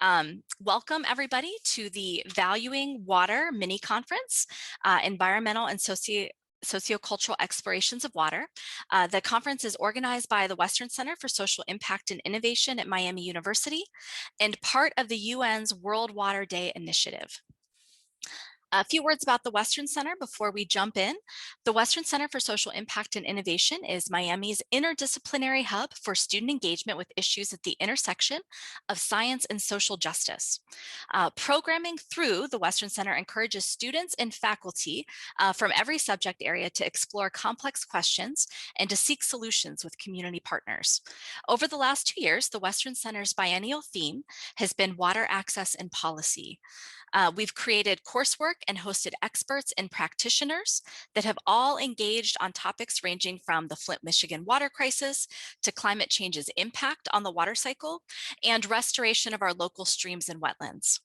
Welcome everybody to the Valuing Water mini conference, Environmental and Sociocultural Explorations of Water. The conference is organized by the Western Center for Social Impact and Innovation at Miami University and part of the UN's World Water Day initiative. A few words about the Western Center before we jump in. The Western Center for Social Impact and Innovation is Miami's interdisciplinary hub for student engagement with issues at the intersection of science and social justice. Programming through the Western Center encourages students and faculty from every subject area to explore complex questions and to seek solutions with community partners. Over the last 2 years, the Western Center's biennial theme has been water access and policy. We've created coursework and hosted experts and practitioners that have all engaged on topics ranging from the Flint, Michigan water crisis to climate change's impact on the water cycle and restoration of our local streams and wetlands.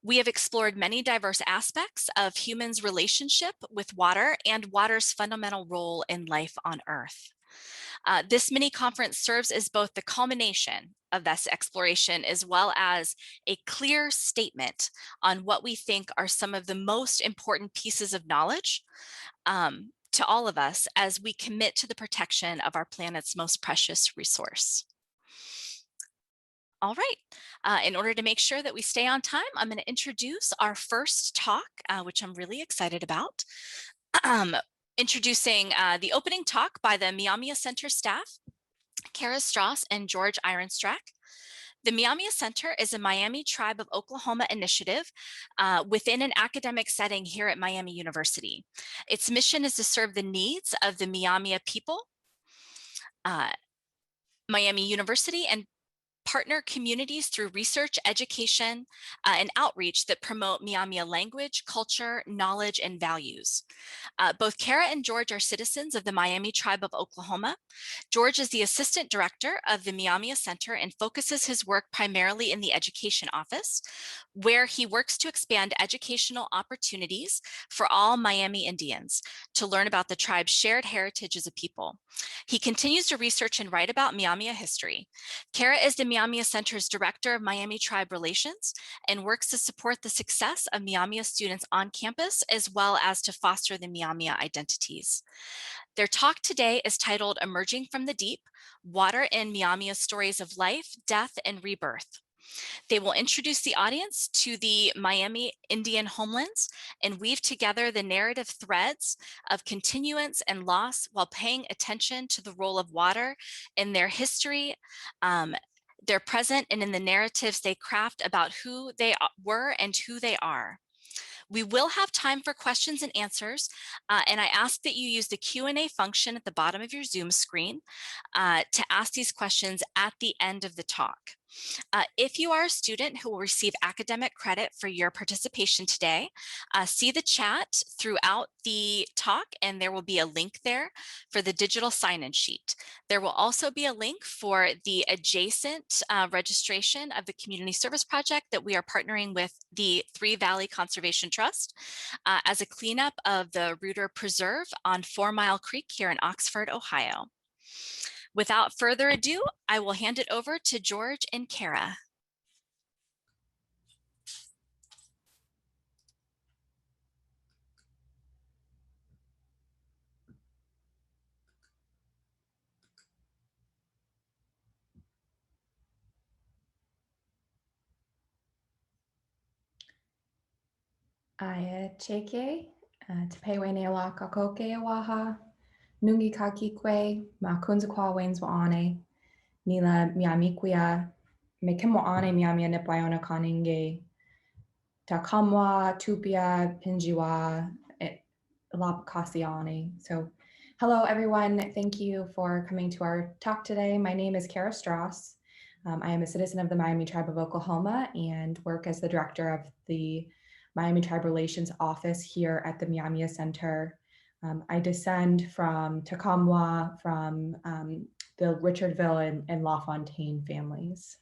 We have explored many diverse aspects of humans' relationship with water and water's fundamental role in life on Earth. This mini conference serves as both the culmination of this exploration as well as a clear statement on what we think are some of the most important pieces of knowledge to all of us as we commit to the protection of our planet's most precious resource. All right, in order to make sure that we stay on time, I'm going to introduce our first talk, which I'm really excited about. Introducing the opening talk by the Myaami Center staff, Kara Strauss and George Ironstrack. The Myaami Center is a Miami Tribe of Oklahoma initiative within an academic setting here at Miami University. Its mission is to serve the needs of the Myaami people, Miami University, and partner communities through research, education, and outreach that promote Myaami language, culture, knowledge, and values. Both Kara and George are citizens of the Miami Tribe of Oklahoma. George is the assistant director of the Myaami Center and focuses his work primarily in the education office, where he works to expand educational opportunities for all Miami Indians to learn about the tribe's shared heritage as a people. He continues to research and write about Myaami history. Kara is the Myaami Center's Director of Miami Tribe Relations and works to support the success of Myaami students on campus as well as to foster the Myaami identities. Their talk today is titled Emerging from the Deep, Water in Myaami Stories of Life, Death, and Rebirth. They will introduce the audience to the Miami Indian homelands and weave together the narrative threads of continuance and loss while paying attention to the role of water in their history, their present, and in the narratives they craft about who they were and who they are. We will have time for questions and answers, and I ask that you use the Q&A function at the bottom of your Zoom screen to ask these questions at the end of the talk. If you are a student who will receive academic credit for your participation today, see the chat throughout the talk and there will be a link there for the digital sign-in sheet. There will also be a link for the adjacent registration of the Community Service Project that we are partnering with the Three Valley Conservation Trust as a cleanup of the Reuter Preserve on 4 Mile Creek here in Oxford, Ohio. Without further ado, I will hand it over to George and Kara. Aya cheke, te pewe ne la kakoke awaha, nungi ka kikwe, ma kunzakwa wains wa ane, nila miamikwia, me kemo ane miamia nipaiona kaninge, ta kamwa, tupia, pinjiwa, lapakasiane. So hello everyone, thank you for coming to our talk today. My name is Kara Strauss. I am a citizen of the Miami Tribe of Oklahoma and work as the director of the Miami Tribe Relations Office here at the Myaami Center. I descend from Tacomwa, from the Richardville and LaFontaine families.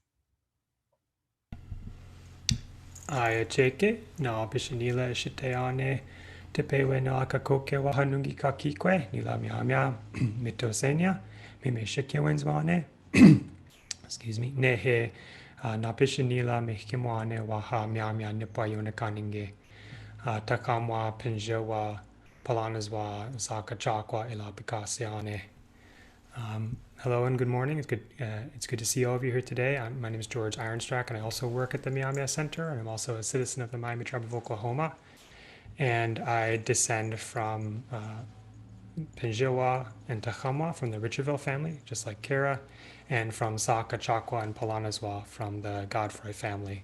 Aya cheke, na bishanila shiteane, te pewe na akakoke wa hanungi ka kikwe, nila miamia mitosenia, me shike wenzwane. Excuse me, nehe Napishanila mihkimwane waha Myaami nipayuna kaninge. Takamwa pinjawa palanaswa saka chakwa ilapikasiane. Hello and good morning. It's good to see all of you here today. My name is George Ironstrack, and I also work at the Myaami Center, and I'm also a citizen of the Miami Tribe of Oklahoma. And I descend from Pinjiwa and Takamwa from the Richardville family, just like Kara, and from Saka, Chakwa, and Palanaswa from the Godfrey family.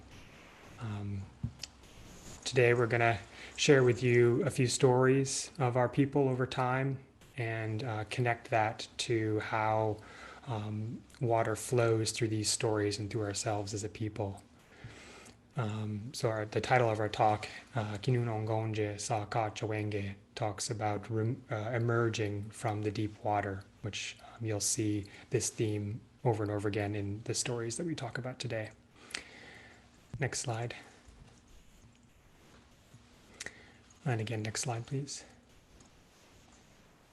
Today we're going to share with you a few stories of our people over time and connect that to how water flows through these stories and through ourselves as a people. The title of our talk, Kinunongonje Saka Chawenge, talks about emerging from the deep water, which you'll see this theme over and over again in the stories that we talk about today. Next slide. And again, next slide, please.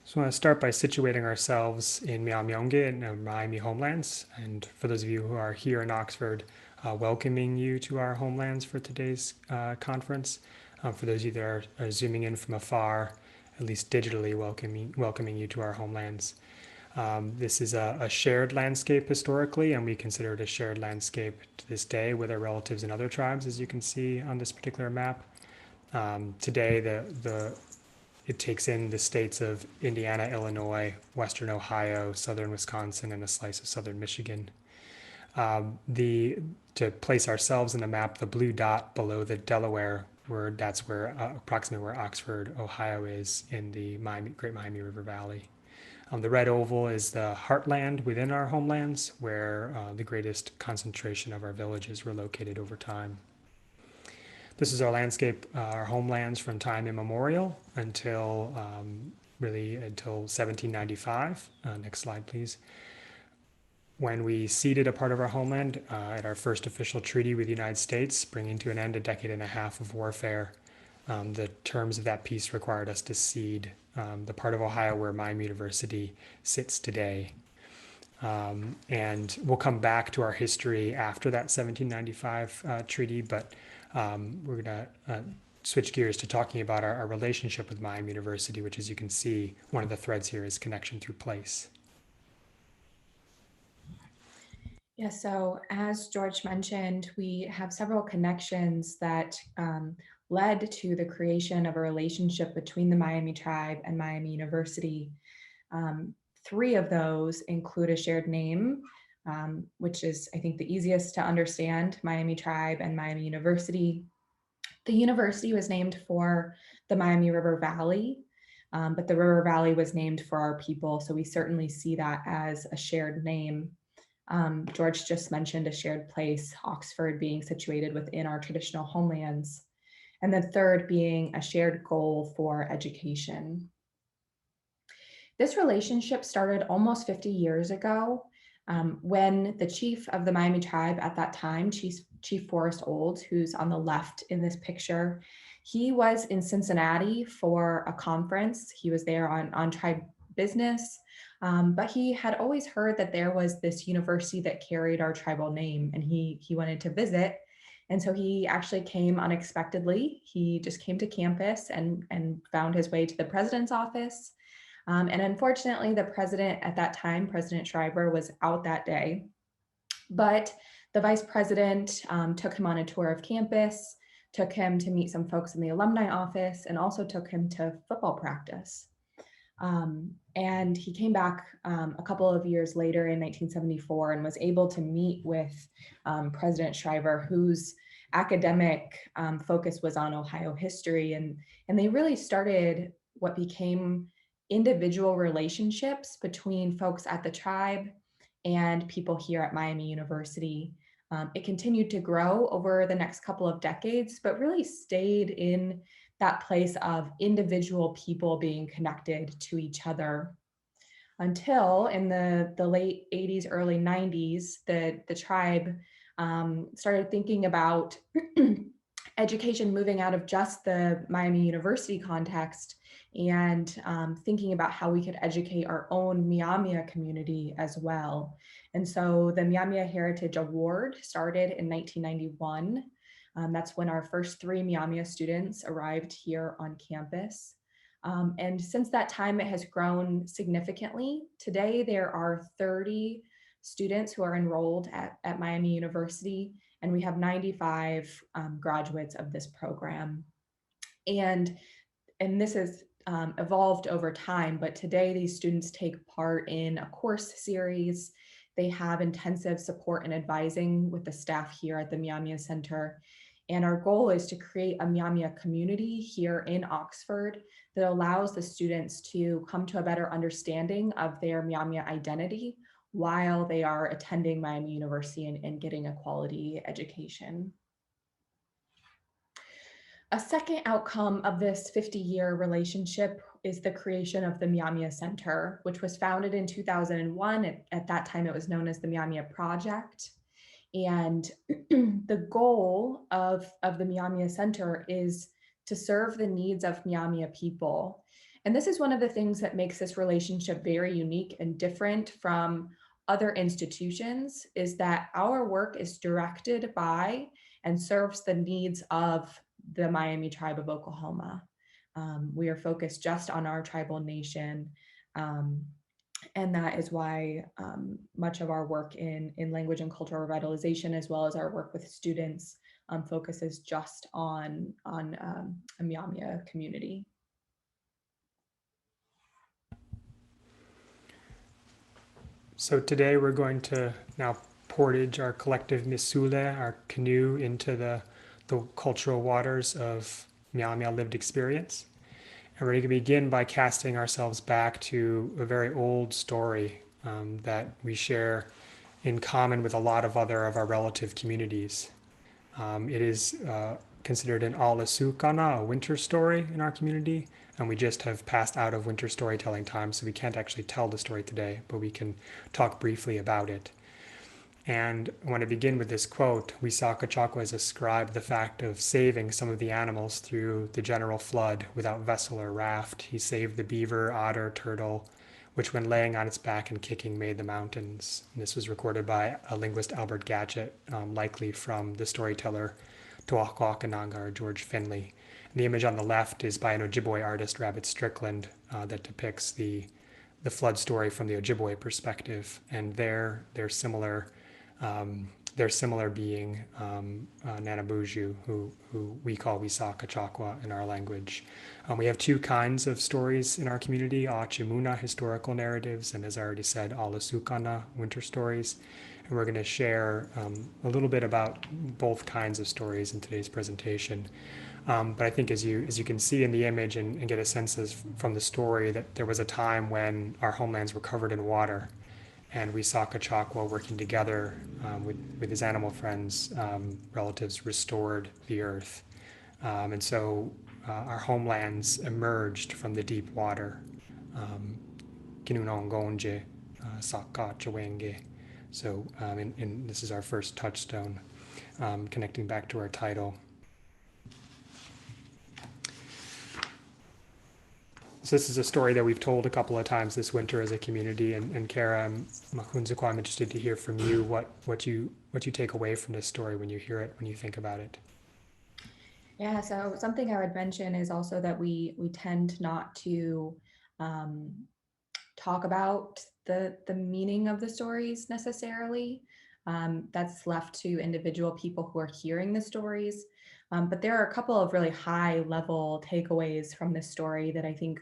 So I want to start by situating ourselves in Myaami and Myaami homelands. And for those of you who are here in Oxford, welcoming you to our homelands for today's conference. For those of you that are zooming in from afar, at least digitally welcoming you to our homelands. This is a shared landscape historically, and we consider it a shared landscape to this day with our relatives and other tribes, as you can see on this particular map. Today, it takes in the states of Indiana, Illinois, Western Ohio, Southern Wisconsin, and a slice of Southern Michigan. To place ourselves in the map, the blue dot below the Delaware, that's where approximately where Oxford, Ohio is in the Great Miami River Valley. The red oval is the heartland within our homelands, where the greatest concentration of our villages were located over time. This is our landscape, our homelands from time immemorial until 1795. Next slide, please. When we ceded a part of our homeland at our first official treaty with the United States, bringing to an end a decade and a half of warfare, the terms of that peace required us to cede the part of Ohio where Miami University sits today. And we'll come back to our history after that 1795 treaty, but we're going to switch gears to talking about our relationship with Miami University, which, as you can see, one of the threads here is connection through place. Yeah, so as George mentioned, we have several connections that led to the creation of a relationship between the Miami tribe and Miami University. Three of those include a shared name, which is, I think, the easiest to understand, Miami tribe and Miami University. The university was named for the Miami River Valley, but the River Valley was named for our people, so we certainly see that as a shared name. George just mentioned a shared place, Oxford being situated within our traditional homelands, and the third being a shared goal for education. This relationship started almost 50 years ago when the chief of the Miami tribe at that time, Chief Forrest Olds, who's on the left in this picture, he was in Cincinnati for a conference. He was there on tribe business, but he had always heard that there was this university that carried our tribal name, and he wanted to visit. And so he actually came unexpectedly. He just came to campus and found his way to the president's office. And unfortunately, the president at that time, President Schreiber, was out that day. But the vice president took him on a tour of campus, took him to meet some folks in the alumni office, and also took him to football practice. And he came back a couple of years later in 1974 and was able to meet with President Schreiber, whose academic focus was on Ohio history. And they really started what became individual relationships between folks at the tribe and people here at Miami University. It continued to grow over the next couple of decades, but really stayed in that place of individual people being connected to each other until in the late 80s, early 90s, the tribe started thinking about education moving out of just the Miami University context and thinking about how we could educate our own Myaami community as well. And so the Myaami Heritage Award started in 1991. That's when our first 3 Myaami students arrived here on campus. And since that time, it has grown significantly. Today, there are 30 students who are enrolled at Miami University, and we have 95 graduates of this program. And this has evolved over time, but today these students take part in a course series. They have intensive support and advising with the staff here at the Myaami Center. And our goal is to create a Myaami community here in Oxford that allows the students to come to a better understanding of their Myaami identity while they are attending Miami University and getting a quality education. A second outcome of this 50-year relationship is the creation of the Myaami Center, which was founded in 2001. At that time, it was known as the Myaami Project. And the goal of the Myaami Center is to serve the needs of Myaami people. And this is one of the things that makes this relationship very unique and different from other institutions, is that our work is directed by and serves the needs of the Myaami tribe of Oklahoma. We are focused just on our tribal nation. And that is why much of our work in language and cultural revitalization, as well as our work with students, focuses just on a Myaami community. So today we're going to now portage our collective misule, our canoe, into the cultural waters of Myaami lived experience. And we're going to begin by casting ourselves back to a very old story that we share in common with a lot of other of our relative communities. It is considered an Alasukana, a winter story in our community, and we just have passed out of winter storytelling time, so we can't actually tell the story today, but we can talk briefly about it. And I want to begin with this quote. Wisaka has ascribed the fact of saving some of the animals through the general flood without vessel or raft. He saved the beaver, otter, turtle, which when laying on its back and kicking made the mountains. And this was recorded by a linguist, Albert Gadget, likely from the storyteller Tuahuacananga or George Finley. And the image on the left is by an Ojibwe artist, Rabbit Strickland, that depicts the flood story from the Ojibwe perspective. And their similar being Nanabuju, who we call Wisaka Chakwa in our language. We have 2 kinds of stories in our community, Achimuna, historical narratives, and as I already said, Alasukana, winter stories. And we're going to share a little bit about both kinds of stories in today's presentation. But I think as you can see in the image and get a sense from the story that there was a time when our homelands were covered in water, and Wisaka Chakwa, working together with his animal friends, relatives, restored the earth. And so our homelands emerged from the deep water. Kinunongonje, Saka Chawenge. So and this is our first touchstone, connecting back to our title. So this is a story that we've told a couple of times this winter as a community. And Kara, I'm interested to hear from you what you take away from this story when you hear it, when you think about it. Yeah, so something I would mention is also that we tend not to talk about the meaning of the stories necessarily. That's left to individual people who are hearing the stories. But there are a couple of really high level takeaways from this story that I think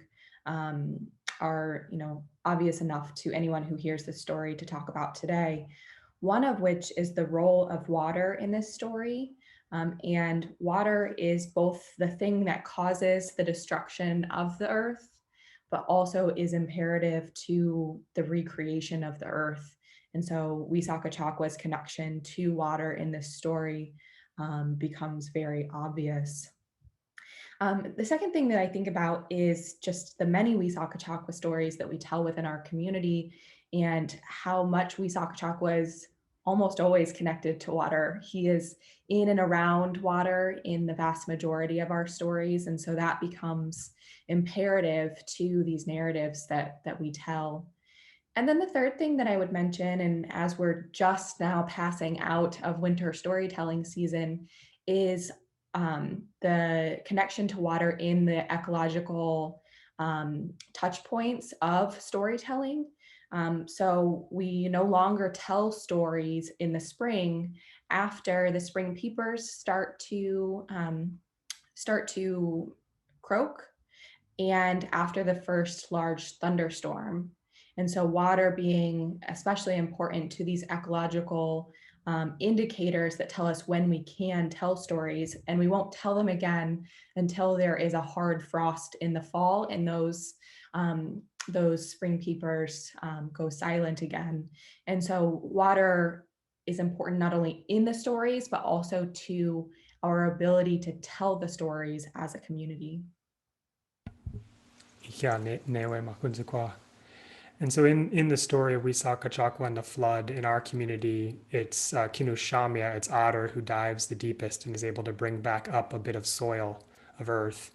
are obvious enough to anyone who hears this story to talk about today. One of which is the role of water in this story. And water is both the thing that causes the destruction of the earth, but also is imperative to the recreation of the earth. And so Wisaka Chakwa's connection to water in this story becomes very obvious. The second thing that I think about is just the many Wisaka Chakwa stories that we tell within our community and how much Wisaka Chakwas almost always connected to water. He is in and around water in the vast majority of our stories. And so that becomes imperative to these narratives that we tell. And then the third thing that I would mention, and as we're just now passing out of winter storytelling season, is the connection to water in the ecological touch points of storytelling. So we no longer tell stories in the spring after the spring peepers start to croak and after the first large thunderstorm. And so water being especially important to these ecological indicators that tell us when we can tell stories, and we won't tell them again until there is a hard frost in the fall and those spring peepers go silent again. And so water is important not only in the stories, but also to our ability to tell the stories as a community. Yeah, Newe Makunzukwa. And so in the story of Wisaka and the flood in our community, it's Kinushamia, it's Otter, who dives the deepest and is able to bring back up a bit of soil, of earth,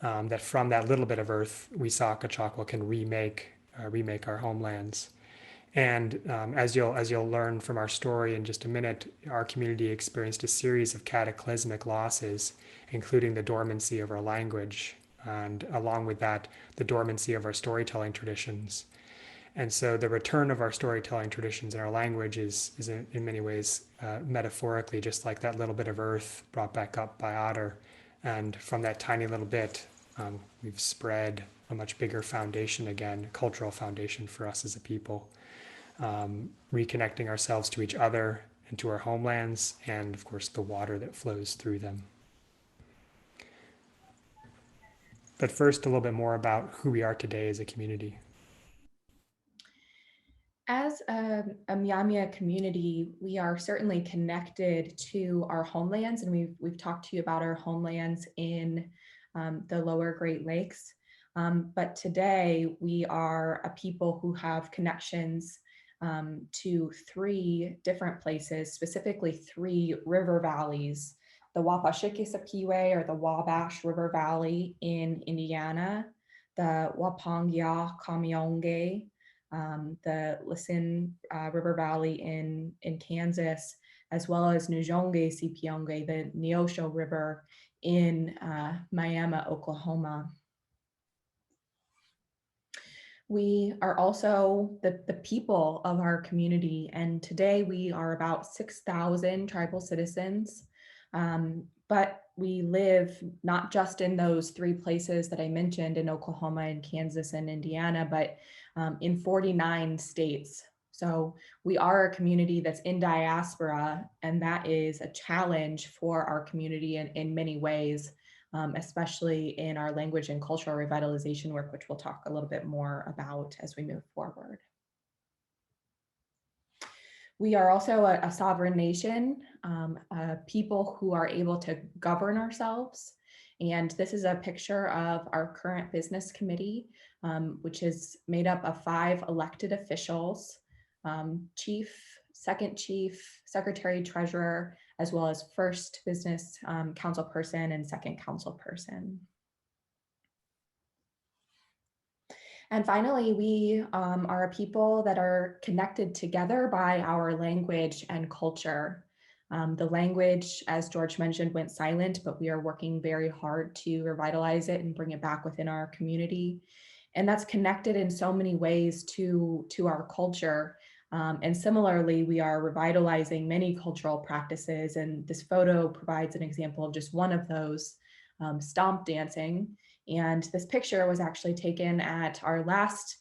that from that little bit of earth, Wisaka can remake our homelands. And as you'll learn from our story in just a minute, our community experienced a series of cataclysmic losses, including the dormancy of our language, and along with that, the dormancy of our storytelling traditions. And so the return of our storytelling traditions and our language is in many ways metaphorically just like that little bit of earth brought back up by Otter. And from that tiny little bit, we've spread a much bigger foundation again, a cultural foundation for us as a people, reconnecting ourselves to each other and to our homelands, and of course the water that flows through them. But first, a little bit more about who we are today as a community. As a Myaami community, we are certainly connected to our homelands, and we've talked to you about our homelands in the lower Great Lakes. But today, we are a people who have connections to 3 different places, specifically 3 river valleys: the Wapashikisapiwe, or the Wabash River Valley in Indiana, the Wapangya Kamionge, the Lisin River Valley in Kansas, as well as Nujonge Sipionge, the Neosho River in Myaami, Oklahoma. We are also the people of our community, and today we are about 6,000 tribal citizens, but we live not just in those 3 places that I mentioned in Oklahoma and Kansas and Indiana, but in 49 states. So we are a community that's in diaspora, and that is a challenge for our community in many ways. Especially in our language and cultural revitalization work, which we'll talk a little bit more about as we move forward. We are also a sovereign nation, people who are able to govern ourselves. And this is a picture of our current business committee, which is made up of 5 elected officials: chief, second chief, secretary, treasurer, as well as first business council person and second council person. And finally, we are a people that are connected together by our language and culture. The language, as George mentioned, went silent, but we are working very hard to revitalize it and bring it back within our community. And that's connected in so many ways to our culture. And similarly, we are revitalizing many cultural practices. And this photo provides an example of just one of those, stomp dancing. And this picture was actually taken at our last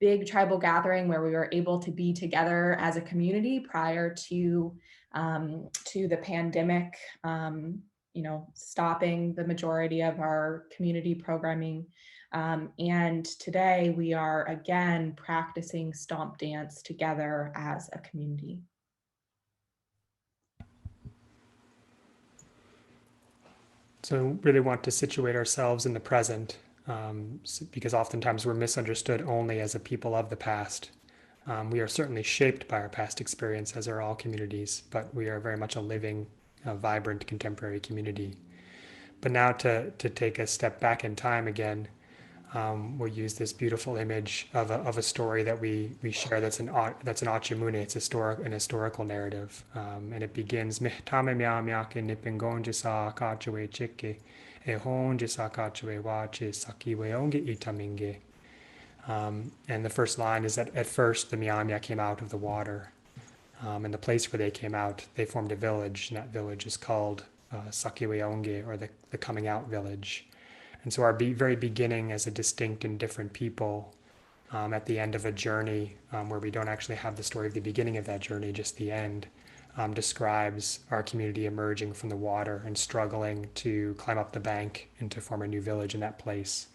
big tribal gathering where we were able to be together as a community prior to the pandemic, stopping the majority of our community programming. And today we are again practicing stomp dance together as a community. So really want to situate ourselves in the present, because oftentimes we're misunderstood only as a people of the past. We are certainly shaped by our past experience, as are all communities, but we are very much a living, vibrant contemporary community. But now to take a step back in time again, we'll use this beautiful image of a story that we share that's an Achimune. It's an historical narrative, and it begins Mihtame Myaami Nipingon Jisa Kachawe Chike Ehon Jisa Kachawe Wache Sakiwe Onge Itaminge. And the first line is that at first the Myaami came out of the water, and the place where they came out, they formed a village, and that village is called Sakiwe Onge, or the coming out village. And so our very beginning as a distinct and different people, at the end of a journey where we don't actually have the story of the beginning of that journey, just the end, describes our community emerging from the water and struggling to climb up the bank and to form a new village in that place,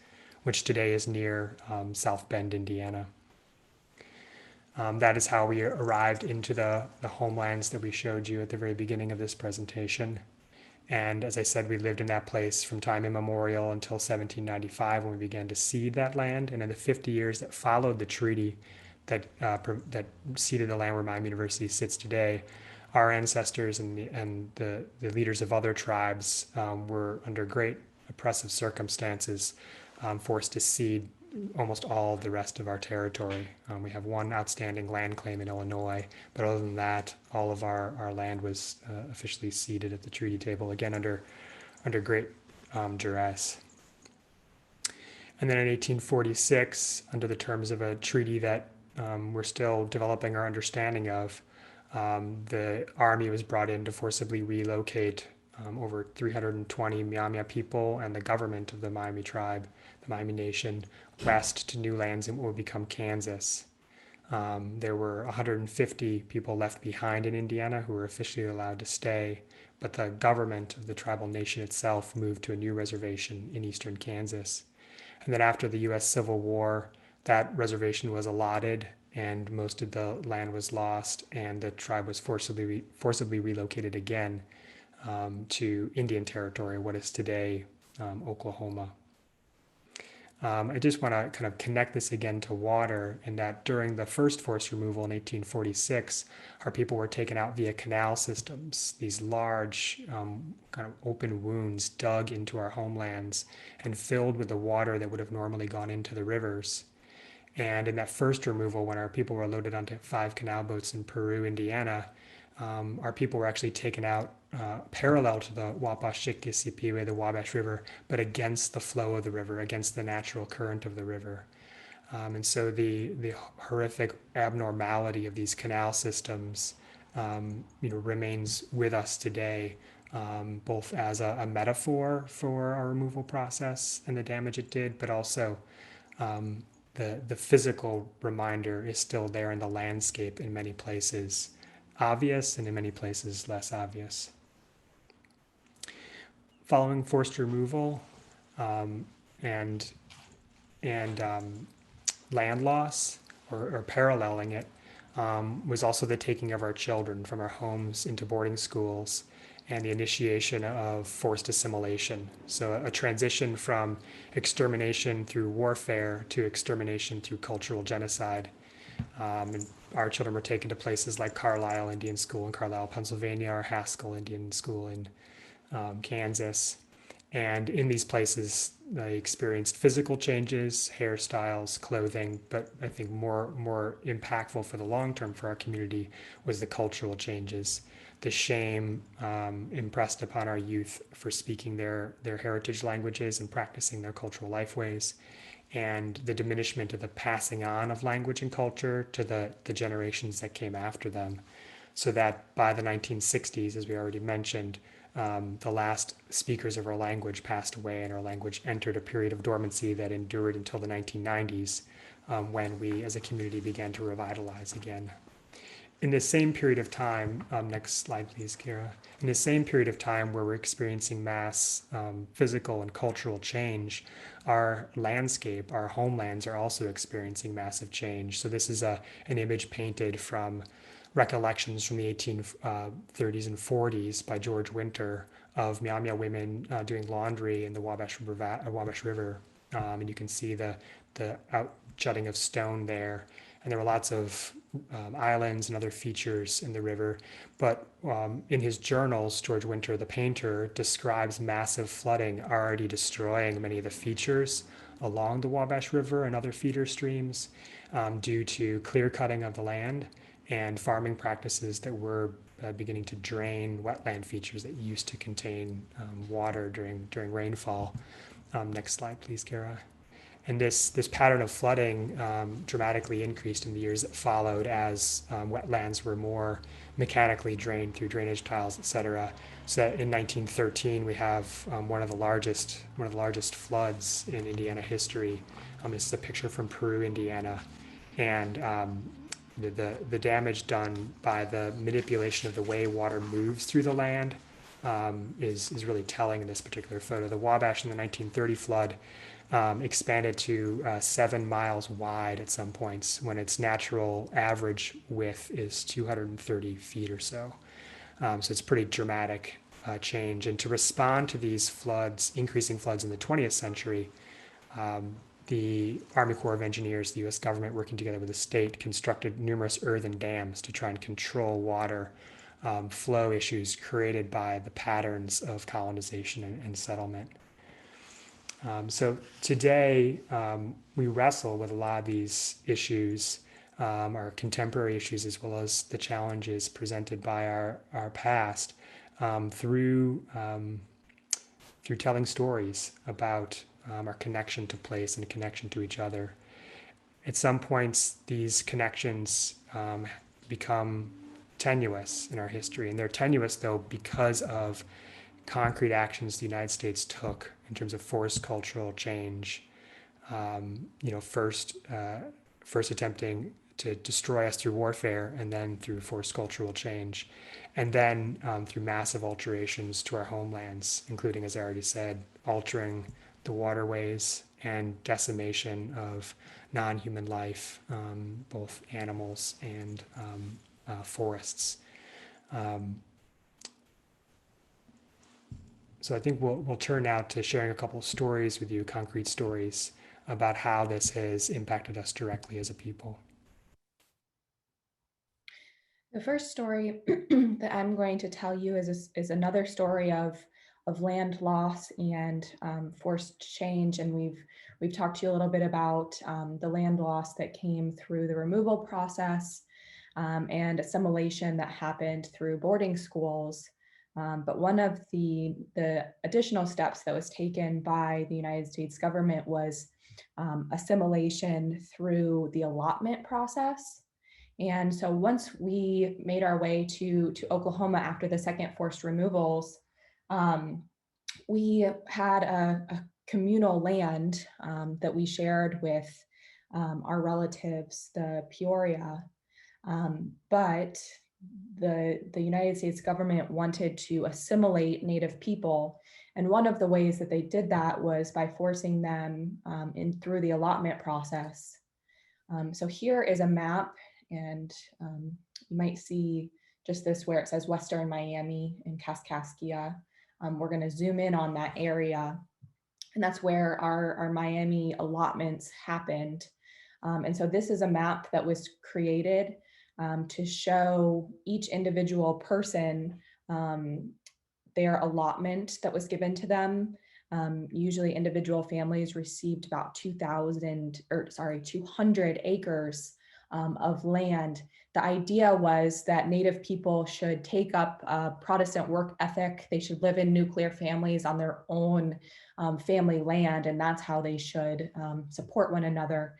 which today is near South Bend, Indiana. That is how we arrived into the homelands that we showed you at the very beginning of this presentation. And as I said, we lived in that place from time immemorial until 1795 when we began to cede that land. And in the 50 years that followed the treaty that ceded the land where Myaami University sits today, our ancestors and the leaders of other tribes were under great oppressive circumstances forced to cede almost all of the rest of our territory. We have one outstanding land claim in Illinois, but other than that, all of our land was officially ceded at the treaty table, again under great duress. And then in 1846, under the terms of a treaty that we're still developing our understanding of, the army was brought in to forcibly relocate over 320 Myaami people and the government of the Myaami tribe, the Myaami Nation, west to new lands in what would become Kansas. There were 150 people left behind in Indiana who were officially allowed to stay, but the government of the tribal nation itself moved to a new reservation in eastern Kansas. And then after the U.S. Civil War, that reservation was allotted and most of the land was lost, and the tribe was forcibly relocated again to Indian Territory, what is today Oklahoma. I just want to kind of connect this again to water, in that during the first forced removal in 1846, our people were taken out via canal systems, these large kind of open wounds dug into our homelands and filled with the water that would have normally gone into the rivers. And in that first removal, when our people were loaded onto 5 canal boats in Peru, Indiana, our people were actually taken out parallel to the Wapashikisipiwe, the Wabash River, but against the flow of the river, against the natural current of the river. And so the horrific abnormality of these canal systems remains with us today, both as a metaphor for our removal process and the damage it did, but also the physical reminder is still there in the landscape in many places, obvious, and in many places less obvious. Following forced removal and land loss, or paralleling it, was also the taking of our children from our homes into boarding schools and the initiation of forced assimilation. So a transition from extermination through warfare to extermination through cultural genocide. And our children were taken to places like Carlisle Indian School in Carlisle, Pennsylvania, or Haskell Indian School in Kansas. And in these places, they experienced physical changes, hairstyles, clothing, but I think more impactful for the long term for our community was the cultural changes, the shame impressed upon our youth for speaking their heritage languages and practicing their cultural lifeways, and the diminishment of the passing on of language and culture to the generations that came after them. So that by the 1960s, as we already mentioned, the last speakers of our language passed away, and our language entered a period of dormancy that endured until the 1990s, when we as a community began to revitalize again. In the same period of time, next slide please, Kara. In the same period of time where we're experiencing mass physical and cultural change, our landscape, our homelands are also experiencing massive change. So this is an image painted from recollections from the 1830s and 40s by George Winter of Myaami women doing laundry in the Wabash River. And you can see the outjutting of stone there. And there were lots of islands and other features in the river. But in his journals, George Winter, the painter, describes massive flooding already destroying many of the features along the Wabash River and other feeder streams due to clear cutting of the land and farming practices that were beginning to drain wetland features that used to contain water during rainfall. Next slide, please, Kara. And this pattern of flooding dramatically increased in the years that followed as wetlands were more mechanically drained through drainage tiles, et cetera. So that in 1913 we have one of the largest floods in Indiana history. This is a picture from Peru, Indiana, and the damage done by the manipulation of the way water moves through the land is really telling in this particular photo. The Wabash in the 1930 flood expanded to 7 miles wide at some points when its natural average width is 230 feet or so. So it's a pretty dramatic change. And to respond to these floods, increasing floods in the 20th century, the Army Corps of Engineers, the US government working together with the state, constructed numerous earthen dams to try and control water flow issues created by the patterns of colonization and settlement. So today we wrestle with a lot of these issues, our contemporary issues, as well as the challenges presented by our past through telling stories about our connection to place and connection to each other. At some points, these connections become tenuous in our history, and they're tenuous though because of concrete actions the United States took in terms of forced cultural change. First attempting to destroy us through warfare, and then through forced cultural change, and then through massive alterations to our homelands, including, as I already said, altering the waterways and decimation of non-human life, both animals and forests. So I think we'll turn now to sharing a couple of stories with you, concrete stories, about how this has impacted us directly as a people. The first story that I'm going to tell you is another story of land loss and forced change, and we've talked to you a little bit about the land loss that came through the removal process and assimilation that happened through boarding schools. But one of the additional steps that was taken by the United States government was assimilation through the allotment process. And so once we made our way to Oklahoma after the second forced removals, we had a communal land that we shared with our relatives, the Peoria. But the United States government wanted to assimilate Native people. And one of the ways that they did that was by forcing them in through the allotment process. So here is a map, and you might see just this where it says Western Miami and Kaskaskia. We're going to zoom in on that area, and that's where our Miami allotments happened. And so this is a map that was created to show each individual person their allotment that was given to them. Usually individual families received about 200 acres of land. The idea was that Native people should take up a Protestant work ethic. They should live in nuclear families on their own family land, and that's how they should support one another.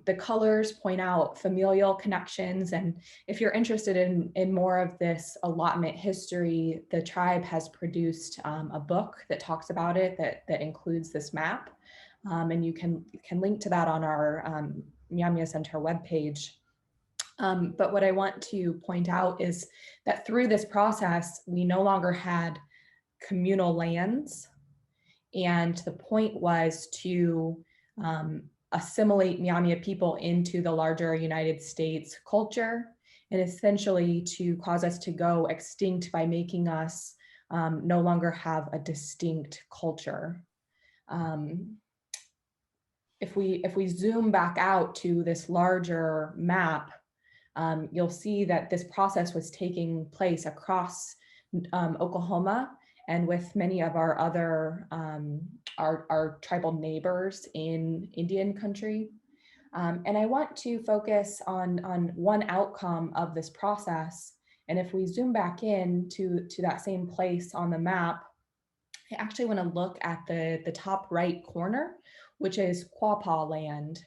The colors point out familial connections, and if you're interested in more of this allotment history, the tribe has produced a book that talks about it that includes this map, and you can link to that on our Myaami Center webpage. But what I want to point out is that through this process, we no longer had communal lands, and the point was to assimilate Myaami people into the larger United States culture, and essentially to cause us to go extinct by making us no longer have a distinct culture. If we zoom back out to this larger map, you'll see that this process was taking place across Oklahoma and with many of our other our tribal neighbors in Indian country. And I want to focus on one outcome of this process. And if we zoom back in to that same place on the map, I actually want to look at the top right corner, which is Quapaw land,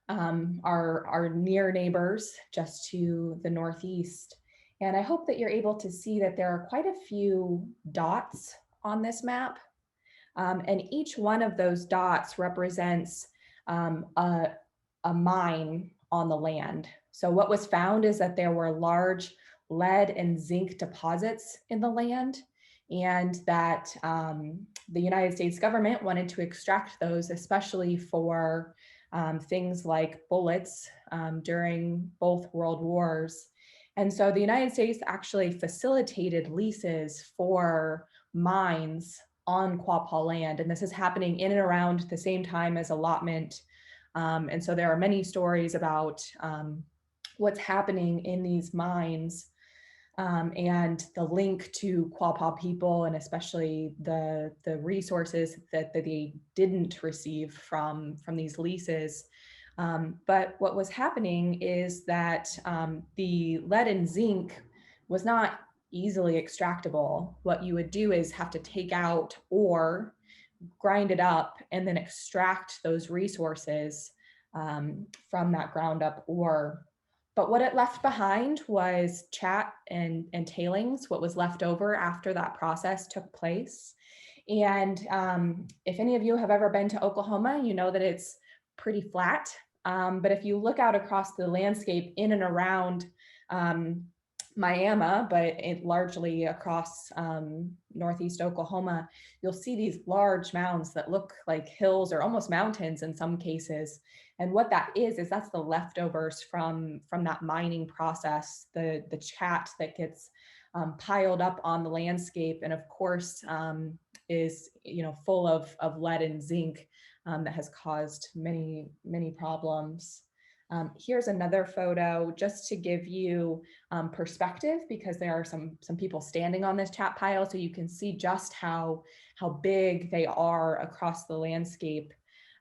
our near neighbors just to the northeast. And I hope that you're able to see that there are quite a few dots on this map. And each one of those dots represents a mine on the land. So what was found is that there were large lead and zinc deposits in the land, and that the United States government wanted to extract those, especially for things like bullets during both world wars. And so the United States actually facilitated leases for mines on Quapaw land, and this is happening in and around the same time as allotment. And so there are many stories about what's happening in these mines, and the link to Quapaw people, and especially the resources that they didn't receive from these leases. But what was happening is that the lead and zinc was not easily extractable. What you would do is have to take out ore, grind it up, and then extract those resources from that ground up ore. But what it left behind was chat and tailings, what was left over after that process took place. And if any of you have ever been to Oklahoma, you know that it's pretty flat. But if you look out across the landscape in and around Myaami, but largely across northeast Oklahoma, you'll see these large mounds that look like hills or almost mountains in some cases. And what that is that's the leftovers from that mining process, the chat that gets piled up on the landscape, and of course is full of lead and zinc that has caused many problems. Here's another photo just to give you perspective, because there are some people standing on this chat pile, so you can see just how big they are across the landscape.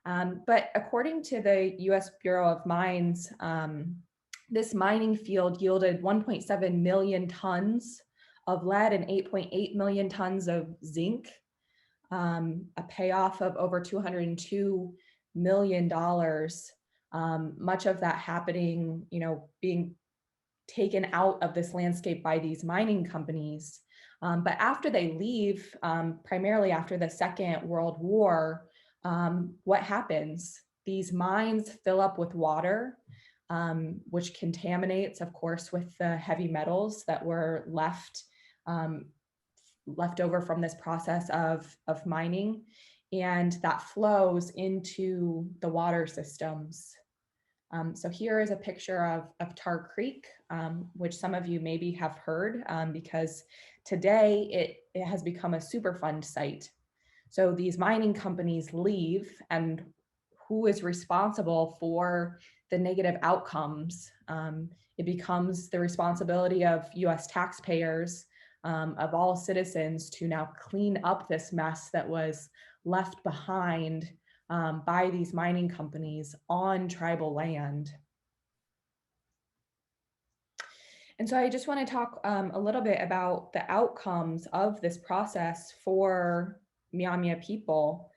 But according to the US Bureau of Mines, this mining field yielded 1.7 million tons of lead and 8.8 million tons of zinc, a payoff of over $202 million. Much of that happening, being taken out of this landscape by these mining companies. But after they leave, primarily after the Second World War, what happens? These mines fill up with water, which contaminates, of course, with the heavy metals that were left over from this process of mining, and that flows into the water systems. So here is a picture of Tar Creek, which some of you maybe have heard, because today it has become a Superfund site. So these mining companies leave, and who is responsible for the negative outcomes? It becomes the responsibility of US taxpayers, of all citizens, to now clean up this mess that was left behind by these mining companies on tribal land. And so I just want to talk a little bit about the outcomes of this process for Myaami people.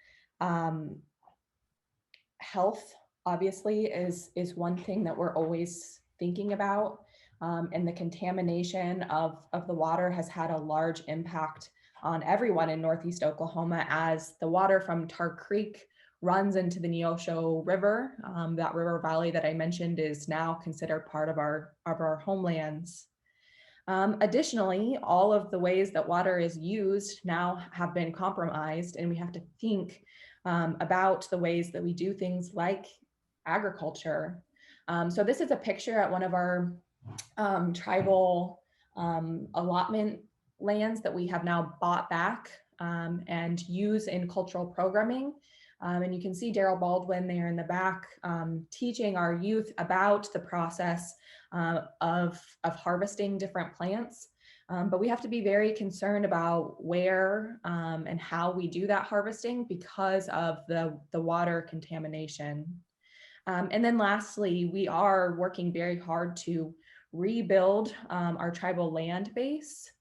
Health, obviously, is one thing that we're always thinking about, and the contamination of the water has had a large impact on everyone in Northeast Oklahoma, as the water from Tar Creek runs into the Neosho River. That river valley that I mentioned is now considered part of our homelands. Additionally, all of the ways that water is used now have been compromised, and we have to think about the ways that we do things like agriculture. So this is a picture at one of our tribal allotment lands that we have now bought back and use in cultural programming. And you can see Daryl Baldwin there in the back teaching our youth about the process of harvesting different plants. But we have to be very concerned about where and how we do that harvesting because of the water contamination. And then lastly, we are working very hard to rebuild our tribal land base,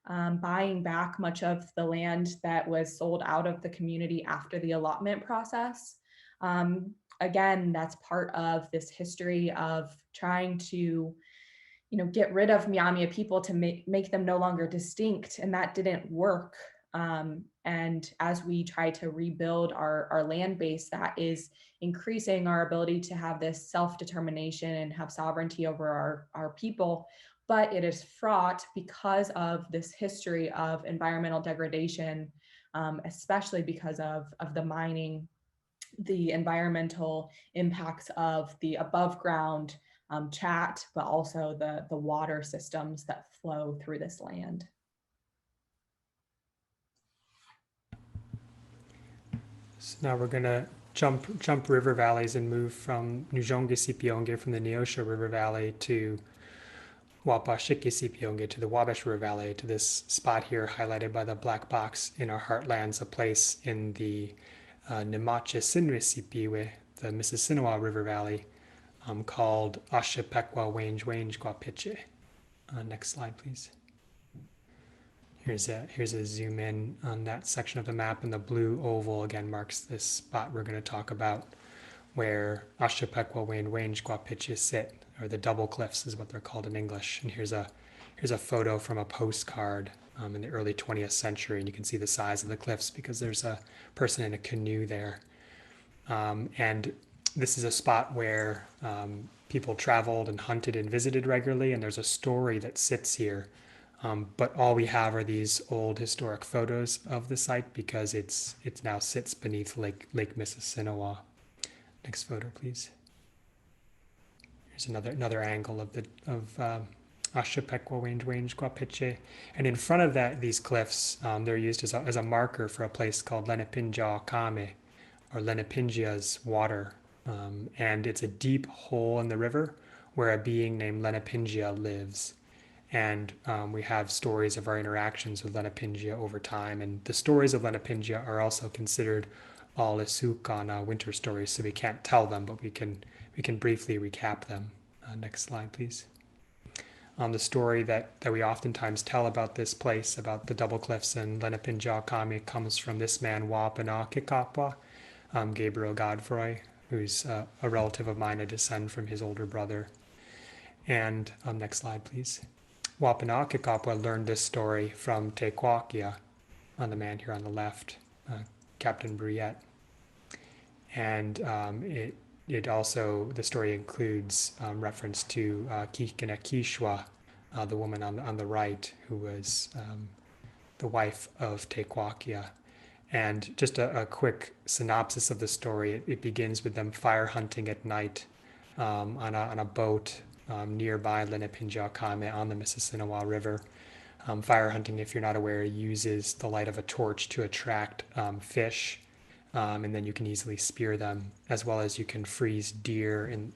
buying back much of the land that was sold out of the community after the allotment process. Again, that's part of this history of trying to get rid of Myaami people to make them no longer distinct, and that didn't work. And as we try to rebuild our land base, that is increasing our ability to have this self-determination and have sovereignty over our people. But it is fraught because of this history of environmental degradation, especially because of the mining, the environmental impacts of the above ground chat, but also the water systems that flow through this land. So now we're going to jump river valleys and move from Nujonge Sipionge from the Neosho River Valley to Wapashike Sipionge to the Wabash River Valley, to this spot here highlighted by the black box in our heartlands, a place in the Nemache Sinwe Sipiwe, the Mississinewa River Valley, called Ashepekwa Wange Guapiche. Next slide, please. Here's a zoom in on that section of the map, and the blue oval again marks this spot we're going to talk about, where Ashepekwa Wange Guapiche sit, or the double cliffs is what they're called in English. And here's a photo from a postcard in the early 20th century, and you can see the size of the cliffs because there's a person in a canoe there. And this is a spot where people traveled and hunted and visited regularly, and there's a story that sits here. But all we have are these old historic photos of the site because it now sits beneath Lake Mississinewa. Next photo, please. Here's another angle of Ashepekwa Wange Guapiche. And in front of these cliffs, they're used as a marker for a place called Lenepinja Kame, or Lenepinjia's water. And it's a deep hole in the river where a being named Lenepinjia lives. And we have stories of our interactions with Lenepinjia over time. And the stories of Lenepinjia are also considered all Isukana winter stories, so we can't tell them, but we can briefly recap them. Next slide, please. The story that we oftentimes tell about this place, about the double cliffs and Lenepinja Kame, comes from this man, Wapana Kikapwa, Gabriel Godfroy, who's a relative of mine. I descend from his older brother. And next slide, please. Wapana Kikapwa learned this story from Te Kwakia, the man here on the left, Captain Briette. And it also, the story includes reference to Kikina Kishwa, the woman on the right, who was the wife of Te Kwakia. And just a quick synopsis of the story, it begins with them fire hunting at night on a boat nearby Lenepinja Kame on the Mississinewa River. Fire hunting, if you're not aware, uses the light of a torch to attract fish, and then you can easily spear them, as well as you can freeze deer in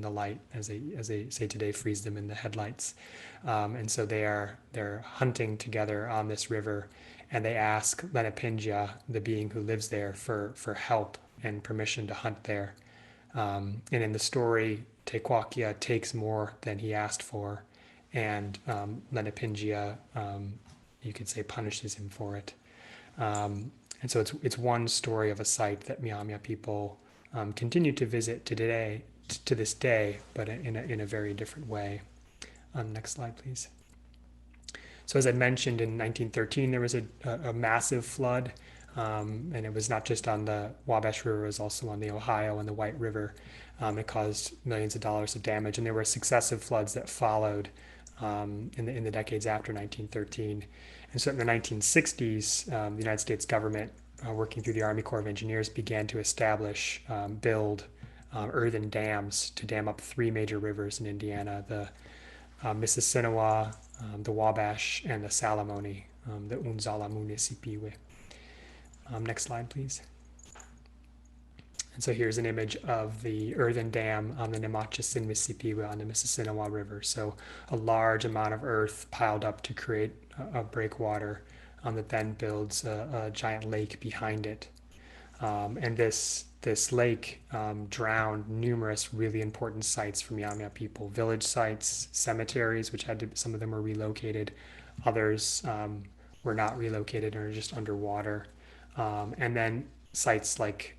the light, as they say today, freeze them in the headlights. And so they're hunting together on this river, and they ask Lenepinja, the being who lives there, for help and permission to hunt there. And in the story, Te Kwakia takes more than he asked for, and Lenepinja, you could say, punishes him for it. And so it's one story of a site that Myaami people continue to visit to this day, but in a very different way. Next slide, please. So as I mentioned, in 1913, there was a massive flood, and it was not just on the Wabash River, it was also on the Ohio and the White River. It caused millions of dollars of damage, and there were successive floods that followed in the decades after 1913. And so in the 1960s, the United States government, working through the Army Corps of Engineers, began to build earthen dams to dam up three major rivers in Indiana, the Mississinewa, the Wabash, and the Salamoni, the Unzala Munisipiwe. Next slide, please. And so here's an image of the earthen dam on the Nemachasin Mississippi on the Mississinawa River. So a large amount of earth piled up to create a breakwater that then builds a giant lake behind it. And this lake drowned numerous really important sites for Myaami people, village sites, cemeteries, which had to, some of them were relocated, others were not relocated and are just underwater, and then sites like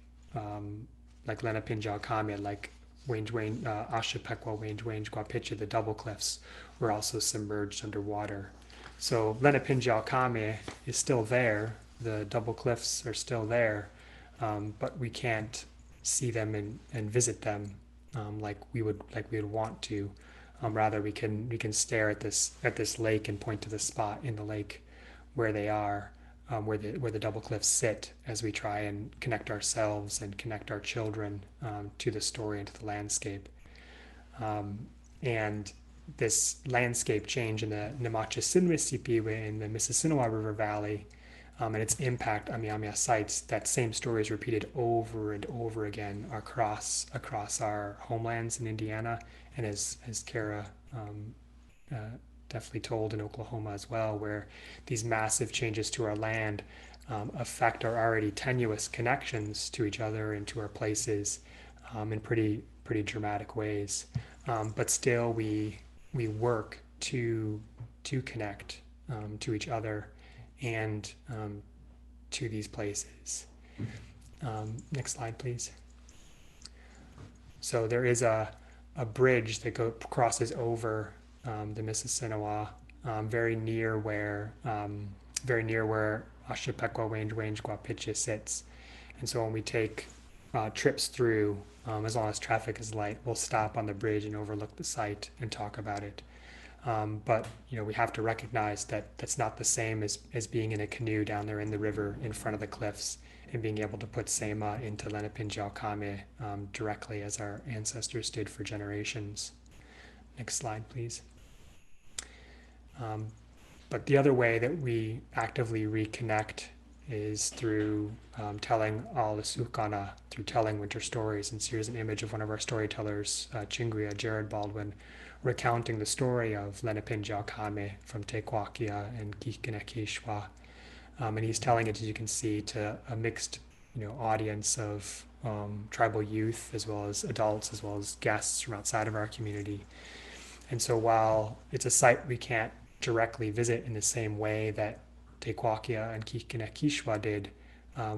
Lenapinjal Kame, like Ashapekwa, Wange Guapicha, the double cliffs were also submerged underwater. So Lenapinjal Kame is still there, the double cliffs are still there, but we can't see them and visit them like we would want to. Rather, we can stare at this lake and point to the spot in the lake where they are, where the double cliffs sit, as we try and connect ourselves and connect our children to the story and to the landscape. And this landscape change in the Nemachasin Mississippi in the Mississinawa River Valley, and its impact on Myaami sites, that same story is repeated over and over again across our homelands in Indiana, and as Kara uh, definitely told, in Oklahoma as well, where these massive changes to our land affect our already tenuous connections to each other and to our places in pretty dramatic ways. But still, we work to connect to each other and to these places. Next slide, please. So there is a bridge that crosses over the Mississinawa, very near where Ashapekwa Wange Guapicha sits. And so when we take trips through, as long as traffic is light, we'll stop on the bridge and overlook the site and talk about it. But we have to recognize that that's not the same as being in a canoe down there in the river in front of the cliffs and being able to put Sema into Lenapinjal Kame directly, as our ancestors did for generations. Next slide, please. But the other way that we actively reconnect is through telling all the sukana, through telling winter stories. And so here's an image of one of our storytellers, Chingria Jared Baldwin, recounting the story of Lenapinjal Kame from Tekwakia and Kikinakishwa. And he's telling it, as you can see, to a mixed audience of tribal youth, as well as adults, as well as guests from outside of our community. And so while it's a site we can't directly visit in the same way that Tekwakia and Kikinakishwa did,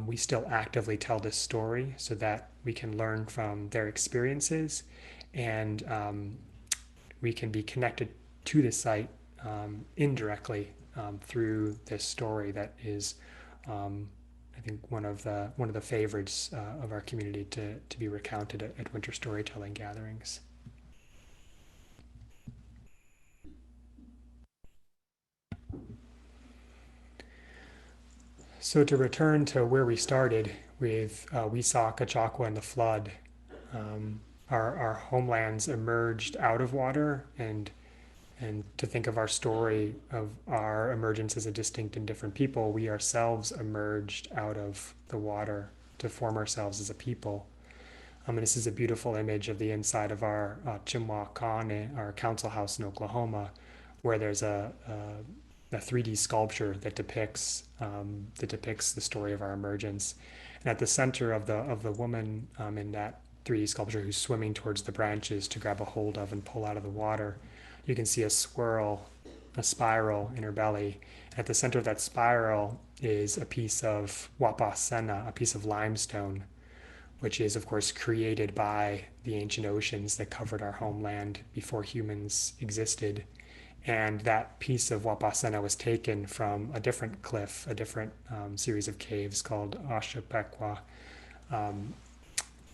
we still actively tell this story so that we can learn from their experiences, and we can be connected to the site indirectly through this story that is, I think, one of the favorites of our community to be recounted at winter storytelling gatherings. So to return to where we started with we saw Kachakwa and the flood, our homelands emerged out of water, and to think of our story of our emergence as a distinct and different people, we ourselves emerged out of the water to form ourselves as a people. And this is a beautiful image of the inside of our Chimwa Kane, our council house in Oklahoma, where there's a 3D sculpture that depicts the story of our emergence. And at the center of the woman in that 3D sculpture, who's swimming towards the branches to grab a hold of and pull out of the water, you can see a spiral in her belly. At the center of that spiral is a piece of wapasena, a piece of limestone, which is, of course, created by the ancient oceans that covered our homeland before humans existed. And that piece of wapasena was taken from a different cliff, a different series of caves called Ashapekwa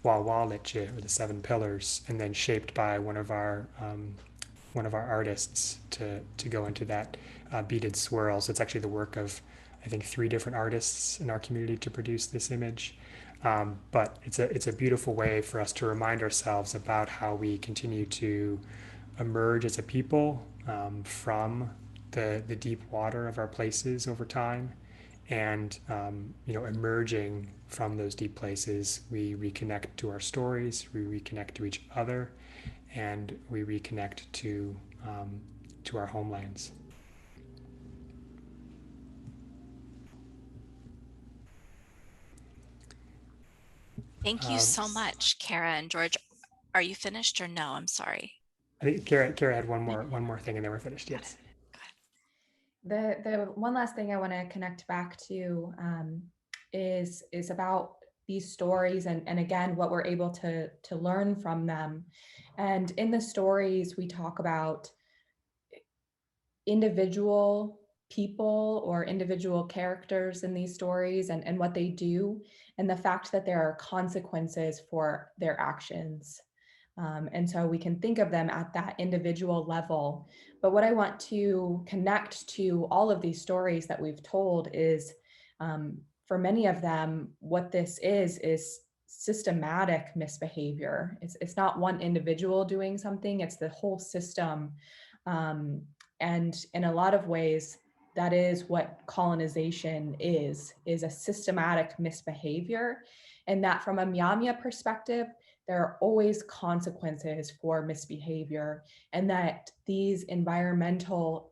Wawaleche, or the Seven Pillars, and then shaped by one of our artists to go into that beaded swirl. So it's actually the work of, I think, 3 different artists in our community to produce this image. But it's a beautiful way for us to remind ourselves about how we continue to emerge as a people from the deep water of our places over time, And emerging from those deep places, we reconnect to our stories, we reconnect to each other, and we reconnect to our homelands. Thank you so much, Kara and George. Are you finished or no? I'm sorry. I think Kara had one more thing, and then we're finished. Got Yes. The one last thing I want to connect back to is about these stories and again what we're able to learn from them. And in the stories we talk about individual people or individual characters in these stories and what they do, and the fact that there are consequences for their actions. And so we can think of them at that individual level. But what I want to connect to all of these stories that we've told is for many of them, what this is systematic misbehavior. It's not one individual doing something, it's the whole system. And in a lot of ways, that is what colonization is a systematic misbehavior. And that from a Myaami perspective, there are always consequences for misbehavior, and that these environmental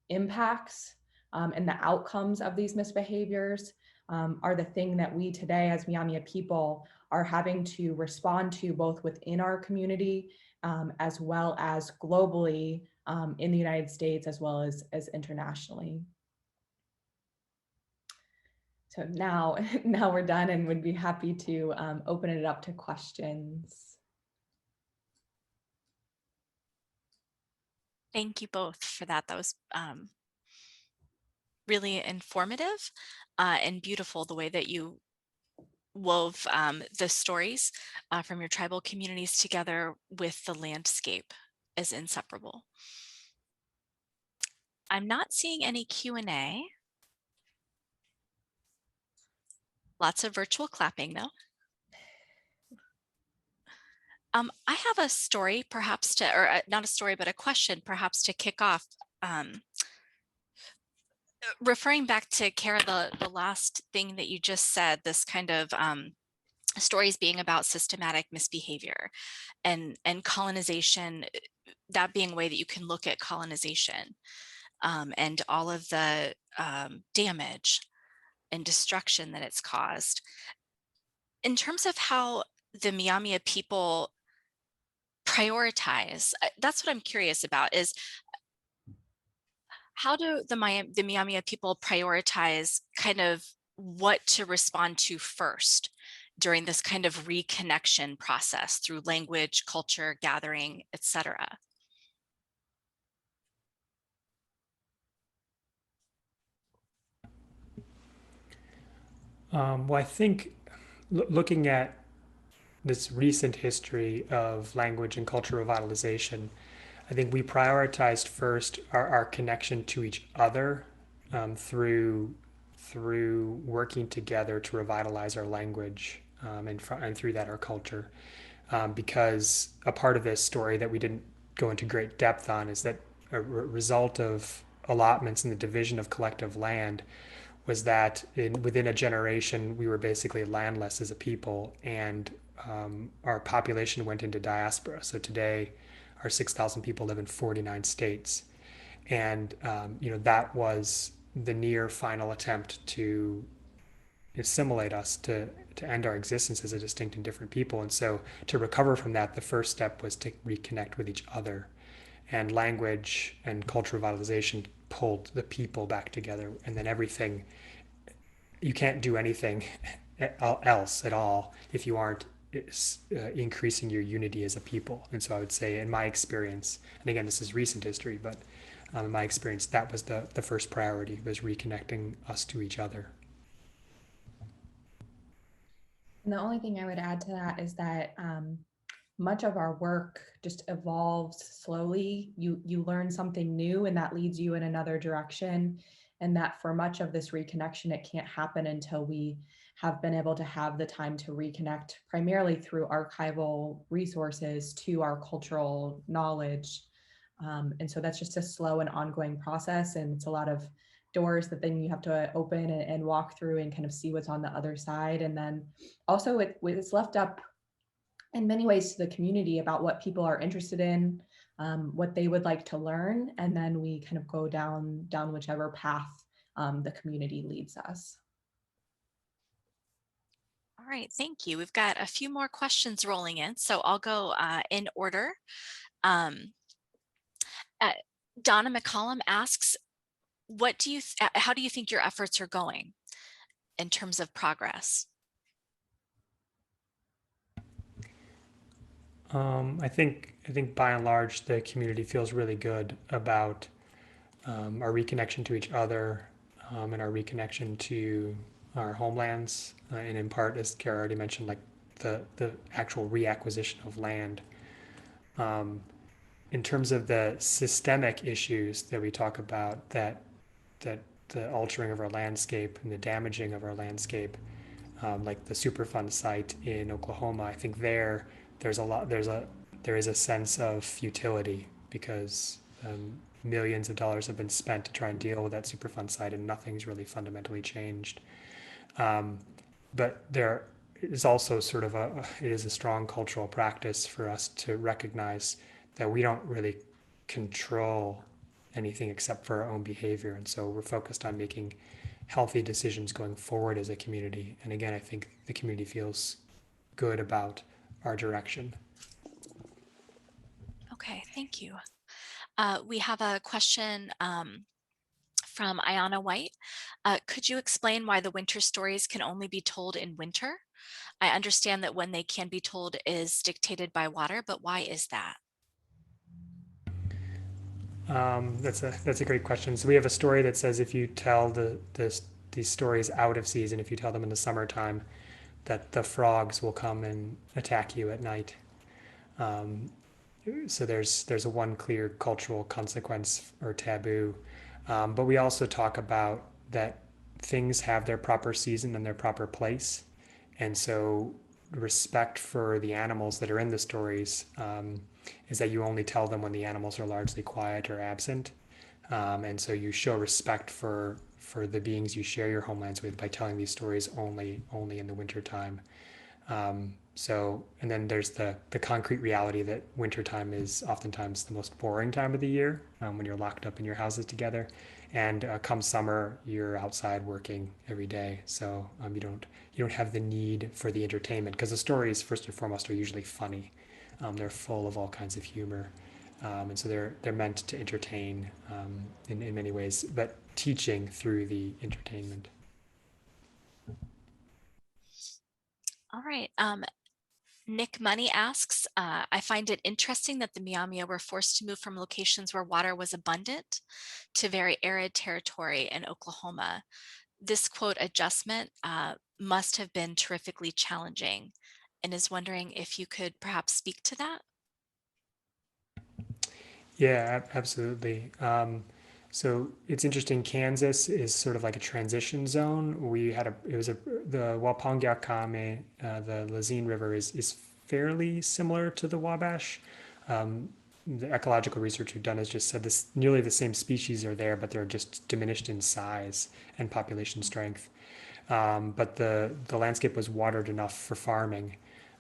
impacts and the outcomes of these misbehaviors are the thing that we today as Myaami people are having to respond to both within our community as well as globally in the United States as well as internationally. So now we're done and would be happy to open it up to questions. Thank you both for that. That was really informative and beautiful, the way that you wove the stories from your tribal communities together with the landscape as inseparable. I'm not seeing any Q&A. Lots of virtual clapping though. I have a story perhaps to, or not a story, but a question perhaps to kick off. Referring back to Kara, the last thing that you just said, this kind of stories being about systematic misbehavior and colonization, that being a way that you can look at colonization and all of the damage and destruction that it's caused. In terms of how the Myaami people prioritize, that's what I'm curious about, is how do the Myaami people prioritize kind of what to respond to first during this kind of reconnection process through language, culture, gathering, etc.? Well, I think looking at this recent history of language and cultural revitalization, I think we prioritized first our connection to each other through working together to revitalize our language and through that our culture. Because a part of this story that we didn't go into great depth on is that a result of allotments and the division of collective land was that within a generation we were basically landless as a people, and our population went into diaspora. So today, our 6,000 people live in 49 states, and that was the near final attempt to assimilate us to end our existence as a distinct and different people. And so to recover from that, the first step was to reconnect with each other. And language and cultural revitalization pulled the people back together. And then everything, you can't do anything else at all if you aren't increasing your unity as a people. And so I would say, in my experience, and again, this is recent history, but in my experience, that was the first priority, was reconnecting us to each other. And the only thing I would add to that is that much of our work just evolves slowly. You learn something new and that leads you in another direction. And that for much of this reconnection, it can't happen until we have been able to have the time to reconnect primarily through archival resources to our cultural knowledge. And so that's just a slow and ongoing process. And it's a lot of doors that then you have to open and walk through and kind of see what's on the other side. And then also it's left up in many ways to the community about what people are interested in, what they would like to learn, and then we kind of go down whichever path the community leads us. All right, thank you. We've got a few more questions rolling in, so I'll go in order. Um, uh, Donna McCollum asks, how do you think your efforts are going in terms of progress? I think by and large the community feels really good about our reconnection to each other, and our reconnection to our homelands, and in part, as Kara already mentioned, like the actual reacquisition of land. Um, in terms of the systemic issues that we talk about, that the altering of our landscape and the damaging of our landscape, like the Superfund site in Oklahoma, I think there is a sense of futility because millions of dollars have been spent to try and deal with that Superfund site, and nothing's really fundamentally changed. Um, but there is also sort of it is a strong cultural practice for us to recognize that we don't really control anything except for our own behavior. And so we're focused on making healthy decisions going forward as a community. And again, I think the community feels good about our direction. Okay, thank you. We have a question from Ayana White. Could you explain why the winter stories can only be told in winter? I understand that when they can be told is dictated by water, but why is that? That's a great question. So we have a story that says if you tell these stories out of season, if you tell them in the summertime, that the frogs will come and attack you at night. Um, so there's a one clear cultural consequence or taboo, but we also talk about that things have their proper season and their proper place, and so respect for the animals that are in the stories, is that you only tell them when the animals are largely quiet or absent, and so you show respect for the beings you share your homelands with by telling these stories only in the wintertime. And then there's the concrete reality that wintertime is oftentimes the most boring time of the year, when you're locked up in your houses together. And come summer, you're outside working every day, so you don't have the need for the entertainment because the stories first and foremost are usually funny. They're full of all kinds of humor, and so they're meant to entertain, in many ways, but teaching through the entertainment. All right. Nick Money asks, I find it interesting that the Myaami were forced to move from locations where water was abundant to very arid territory in Oklahoma. This quote adjustment must have been terrifically challenging, and is wondering if you could perhaps speak to that. Yeah, absolutely. So it's interesting. Kansas is sort of like a transition zone. The Wapangyakame, the Lazine River is fairly similar to the Wabash. Um, the ecological research we've done has just said this nearly the same species are there, but they're just diminished in size and population strength. But the landscape was watered enough for farming.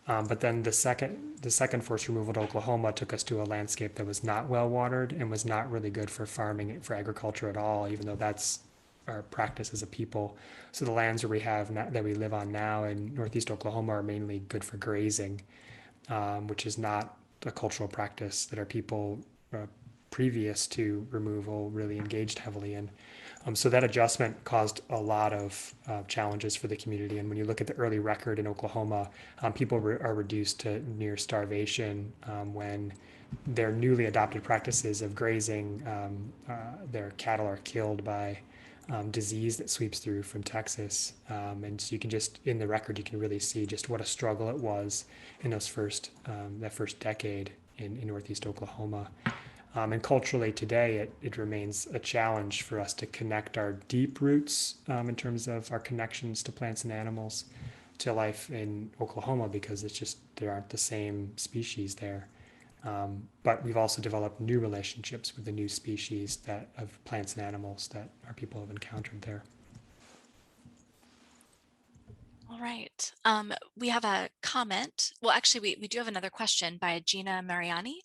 But then the second forced removal to Oklahoma took us to a landscape that was not well watered and was not really good for farming, for agriculture at all, even though that's our practice as a people. So the lands that we live on now in northeast Oklahoma are mainly good for grazing, which is not a cultural practice that our people, previous to removal, really engaged heavily in. So that adjustment caused a lot of challenges for the community. And when you look at the early record in Oklahoma, people are reduced to near starvation, when their newly adopted practices of grazing, their cattle are killed by disease that sweeps through from Texas. And so you can just, in the record, you can really see just what a struggle it was in that first decade in northeast Oklahoma. And culturally today, it remains a challenge for us to connect our deep roots, in terms of our connections to plants and animals, to life in Oklahoma, because there aren't the same species there. But we've also developed new relationships with the new species of plants and animals that our people have encountered there. All right. We have a comment. Well, actually, we do have another question by Gina Mariani,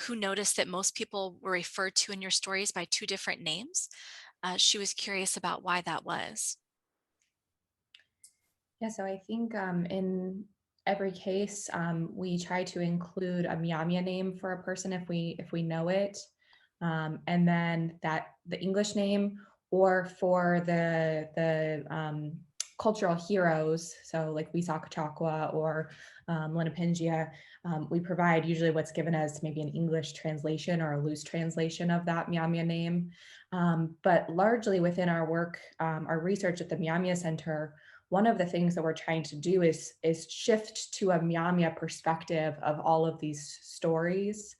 who noticed that most people were referred to in your stories by two different names. She was curious about why that was. Yeah, so I think in every case, we try to include a Myaami name for a person if we know it, and then that the English name, or for the cultural heroes. So like Wisaka or Lenapingia, we provide usually what's given as maybe an English translation or a loose translation of that Myaami name. But largely within our work, our research at the Myaami Center, one of the things that we're trying to do is shift to a Myaami perspective of all of these stories.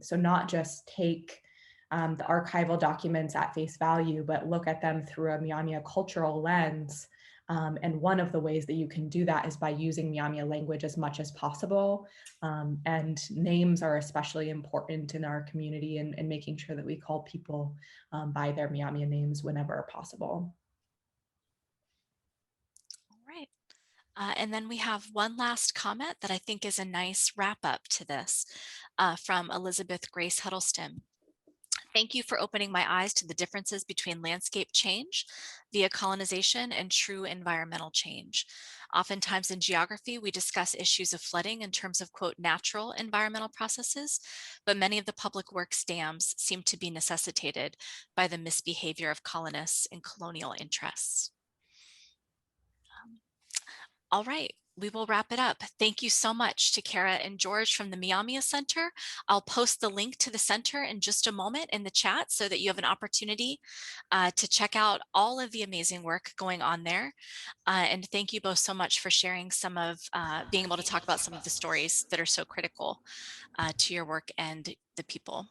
So not just take the archival documents at face value, but look at them through a Myaami cultural lens. And one of the ways that you can do that is by using Myaami language as much as possible. And names are especially important in our community, and making sure that we call people by their Myaami names whenever possible. All right. And then we have one last comment that I think is a nice wrap up to this from Elizabeth Grace Huddleston. Thank you for opening my eyes to the differences between landscape change via colonization and true environmental change. Oftentimes in geography, we discuss issues of flooding in terms of, quote, natural environmental processes, but many of the public works dams seem to be necessitated by the misbehavior of colonists and colonial interests. All right, we will wrap it up. Thank you so much to Kara and George from the Myaami Center. I'll post the link to the center in just a moment in the chat so that you have an opportunity to check out all of the amazing work going on there. And thank you both so much for sharing some of, being able to talk about some of the stories that are so critical to your work and the people.